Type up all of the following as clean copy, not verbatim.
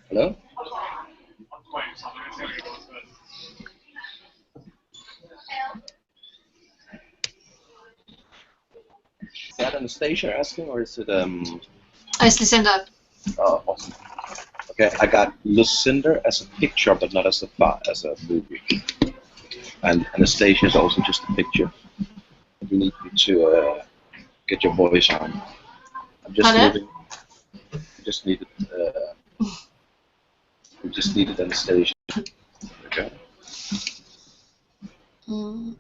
Hello? Is that Anastasia asking, or is it It's Lucinda. Oh, awesome. Okay, I got Lucinda as a picture, but not as a movie. And Anastasia is also just a picture. You need me to get your voice on. I'm just moving. Just needed. We just needed Anastasia. Okay. Oh,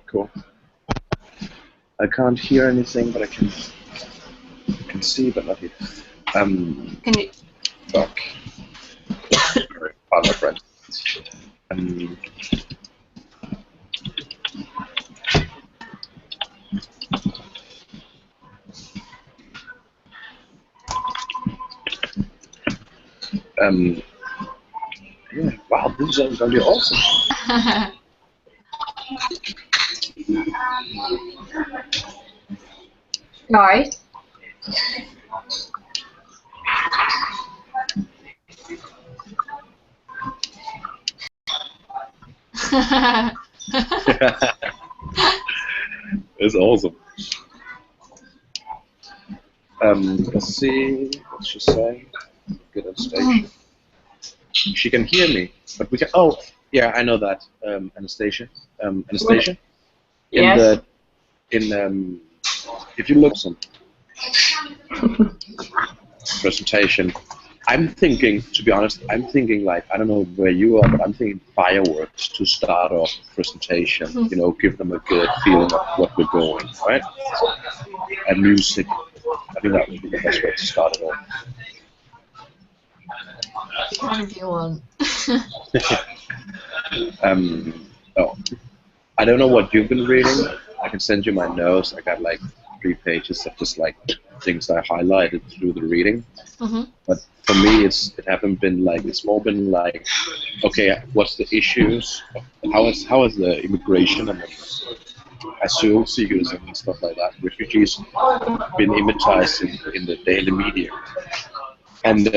cool. I can't hear anything, but I can see, but not hear. Can you? Fuck. Sorry, pardon my friend. Yeah, wow, this is going to be awesome. Right. It's awesome. Let's see what she's saying. Good Anastasia. She can hear me, but we can. Oh, yeah, I know that. Anastasia. Anastasia. Yes. If you look at some presentation, I'm thinking, to be honest, I'm thinking like, I don't know where you are, but I'm thinking fireworks to start off presentation. You know, give them a good feeling of what we're going, right? And music. I think that would be the best way to start it off. What do you want? Oh, I don't know what you've been reading. I can send you my notes. I got like 3 pages of just like things I highlighted through the reading. But for me, it haven't been like, it's more been like, okay, what's the issues? How is the immigration and the asylum seekers and stuff like that, refugees, been immortalized in the daily media? And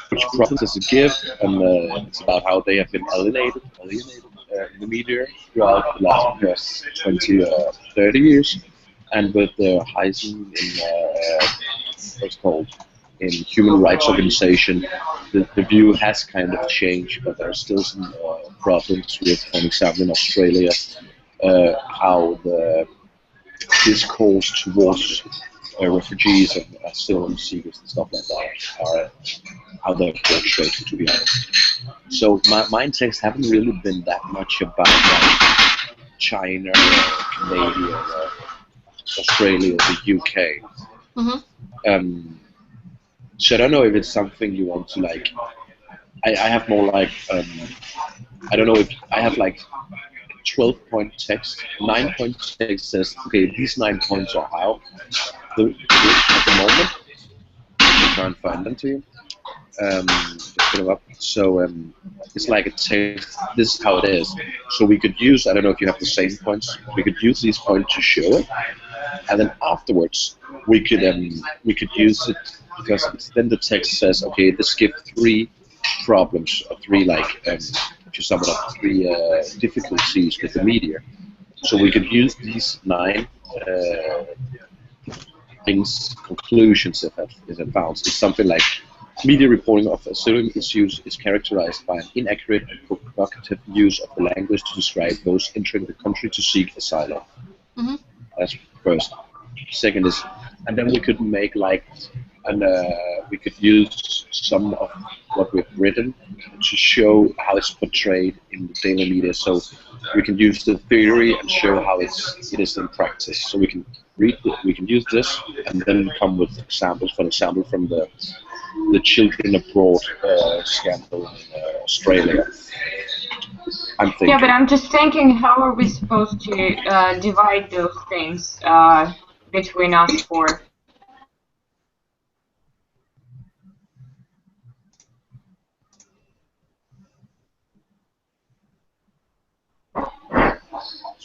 which problems does it give? And it's about how they have been alienated in the media throughout the last 20, 30 years. And with the Heisen in what's called in human rights organization, the view has kind of changed, but there are still some problems with, for example, in Australia, how the discourse towards refugees and asylum seekers and stuff like that are how they're portrayed, to be honest. So my texts haven't really been that much about like China, or Canada, or Australia, or the UK. So I don't know if it's something you want to like. I have more like I don't know if I have like 12-point text. 9-point text says, okay, these 9 points are how at the moment. I try and find them to you. Just put them up. So it's like a text. This is how it is. So we could use. I don't know if you have the same points. We could use these points to show it, and then afterwards we could use it because then the text says, okay, this gives 3 problems or 3 like to sum it up, 3 difficulties with the media. So we could use these 9 things, conclusions if it found. It's something like media reporting of asylum issues is characterized by an inaccurate and provocative use of the language to describe those entering the country to seek asylum. That's first. Second is, and then we could make like, and we could use some of what we've written to show how it's portrayed in the daily media. So we can use the theory and show how it is in practice. So we can we can use this and then come with examples. For example, from the children abroad scandal in Australia. I'm thinking. Yeah, but I'm just thinking, how are we supposed to divide those things between us four?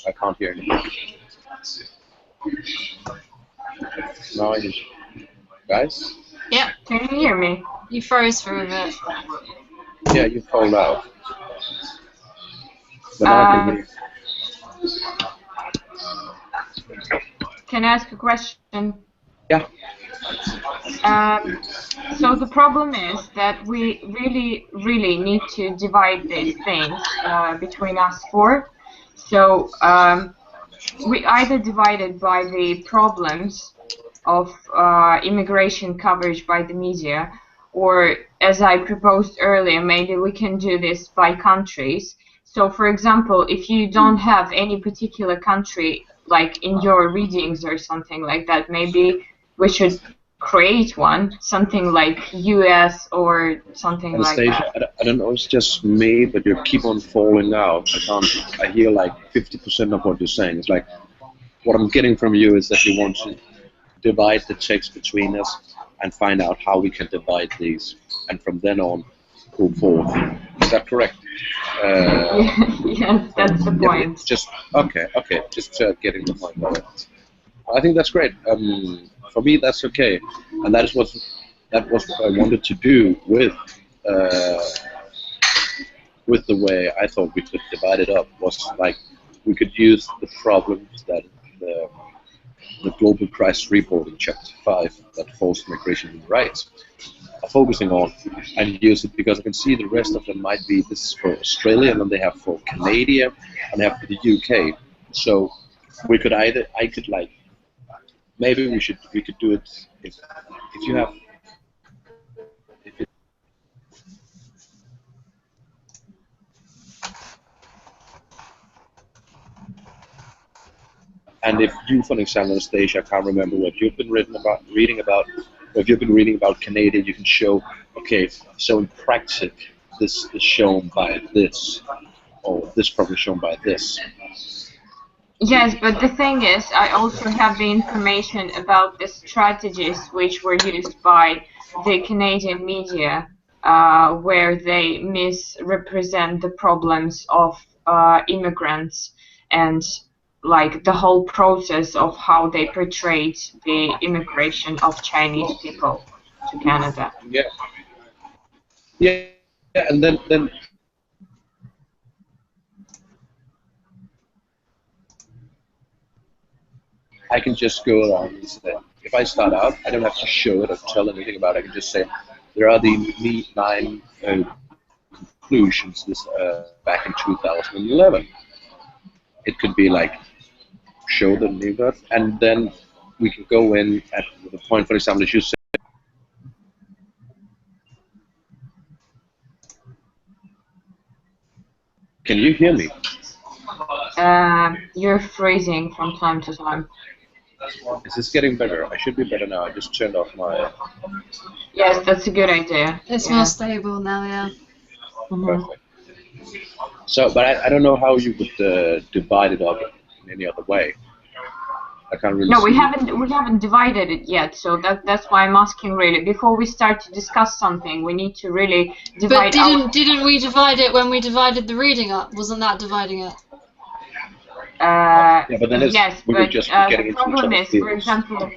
I can't hear anything. No, guys? Yeah, can you hear me? You froze for a bit. Yeah, you called out. But now I can hear. Can I ask a question? Yeah. So the problem is that we really need to divide these things between us four. So we either divide it by the problems of immigration coverage by the media, or as I proposed earlier, maybe we can do this by countries. So for example, if you don't have any particular country like in your readings or something like that, maybe we should create one, something like US or something Anastasia, like that. I don't know, it's just me, but you keep on falling out. I hear like 50% of what you're saying. It's like, what I'm getting from you is that you want to divide the text between us and find out how we can divide these, and from then on, go forth. Is that correct? Yes, that's the point. Just getting the point of it. I think that's great. For me, that's okay, and that was what I wanted to do with the way I thought we could divide it up. Was like we could use the problems that the Global Crisis Report in Chapter 5 that forced migration human rights are focusing on, and use it because I can see the rest of them might be, this is for Australia, and then they have for Canada, and they have for the UK. So we could maybe we could do it if you have. And if you, for example, Anastasia, can't remember what you've been reading about, or if you've been reading about Canada, you can show, okay, so in practice, this is shown by this, or this problem is shown by this. Yes, but the thing is, I also have the information about the strategies which were used by the Canadian media, where they misrepresent the problems of immigrants and like the whole process of how they portrayed the immigration of Chinese people to Canada. Yeah. Yeah, and then I can just go around and say, if I start out, I don't have to show it or tell anything about it. I can just say, there are the 9 conclusions back in 2011. It could be like, show the neighbor, and then we can go in at the point, for example, as you said. Can you hear me? You're freezing from time to time. Is this getting better? I should be better now. I just turned off my... Yes, that's a good idea. It's more stable now, yeah. Perfect. So, but I don't know how you would divide it up in any other way. I can't really. No, we haven't divided it yet. So that's why I'm asking really. Before we start to discuss something, we need to really divide. But didn't we divide it when we divided the reading up? Wasn't that dividing it? Yeah, but then yes, we but were just getting the into problem is, fields. for example.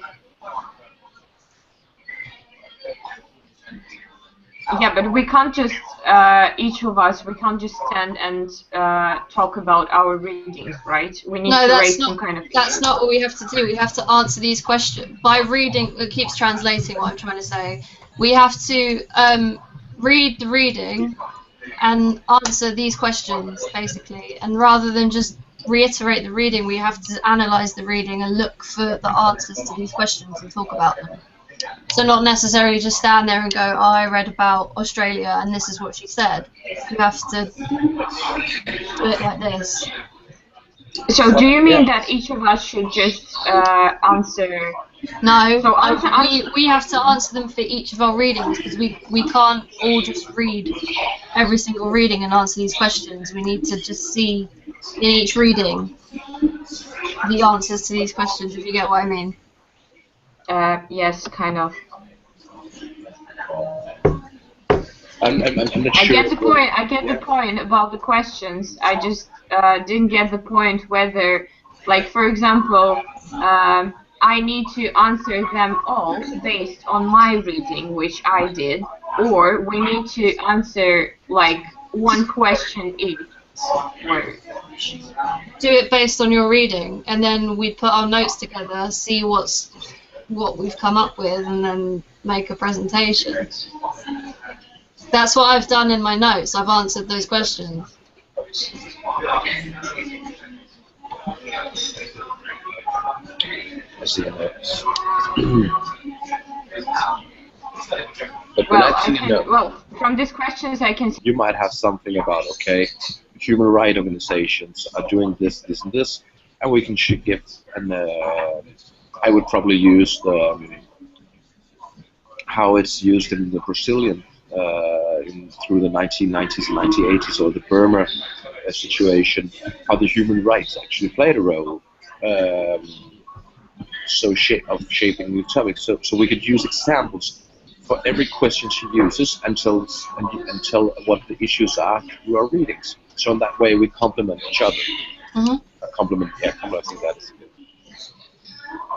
Yeah, but we can't just, each of us, we can't just stand and talk about our readings, right? We need to raise some kind of... That's not what we have to do. We have to answer these questions. By reading, it keeps translating what I'm trying to say. We have to read the reading and answer these questions, basically. And rather than just reiterate the reading, we have to analyze the reading and look for the answers to these questions and talk about them. So not necessarily just stand there and go, oh, I read about Australia and this is what she said. You have to do it like this. So do you mean that each of us should just answer No, so we have to answer them for each of our readings because we can't all just read every single reading and answer these questions. We need to just see in each reading the answers to these questions, if you get what I mean. Yes, kind of. I'm not sure. I get the point. I get the point about the questions. I just didn't get the point whether, like, for example, I need to answer them all based on my reading, which I did, or we need to answer like one question each. Do it based on your reading, and then we put our notes together, see what we've come up with, and then make a presentation. That's what I've done in my notes. I've answered those questions. I see the notes. Well, from these questions I can see you might have something about, okay, human rights organizations are doing this, this, and this, and we can give, and I would probably use how it's used in the Brazilian through the 1990s and 1980s, or the Burma situation, how the human rights actually played a role of shaping new topics. So we could use examples for every question she uses and tell what the issues are through our readings. So in that way we complement each other. Mm-hmm. Complement, I think that is good.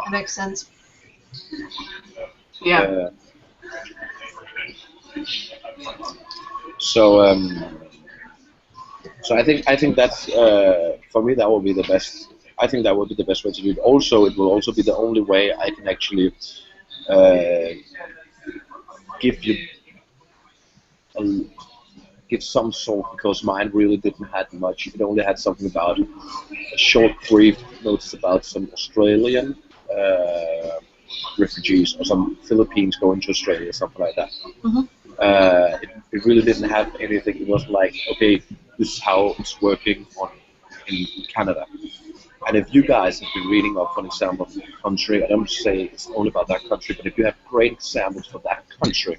That makes sense. Yeah. So I think that's for me that will be the best. I think that will be the best way to do it. Also, it will also be the only way I can actually give some sort, because mine really didn't have much. It only had something about a short, brief notice about some Australian refugees or some Philippines going to Australia, something like that. Mm-hmm. It really didn't have anything. It was like, okay, this is how it's working in Canada. And if you guys have been reading up, for example, of a country, I don't say it's only about that country, but if you have great examples for that country,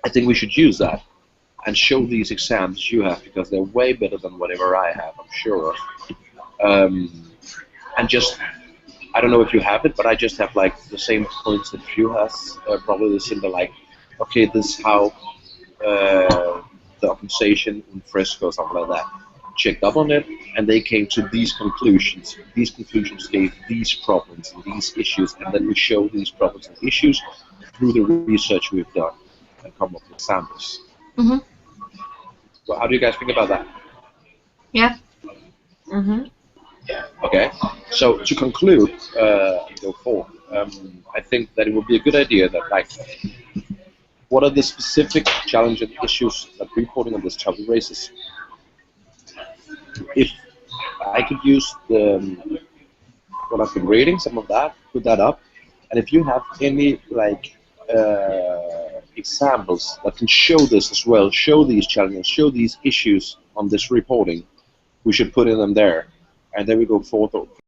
I think we should use that and show these examples you have, because they're way better than whatever I have, I'm sure. And just, I don't know if you have it, but I just have like the same points that you have, probably the similar, like, okay, this is how the organization in Fresco or something like that checked up on it, and they came to these conclusions. These conclusions gave these problems and these issues, and then we show these problems and issues through the research we've done and come up with samples. Mm-hmm. So how do you guys think about that? Yeah. Mm-hmm. Okay. So to conclude, go forward, I think that it would be a good idea that, like, what are the specific challenging issues that reporting on this topic raises? If I could use what I've been reading, some of that, put that up, and if you have any like examples that can show this as well, show these challenges, show these issues on this reporting, we should put in them there, and then we go forward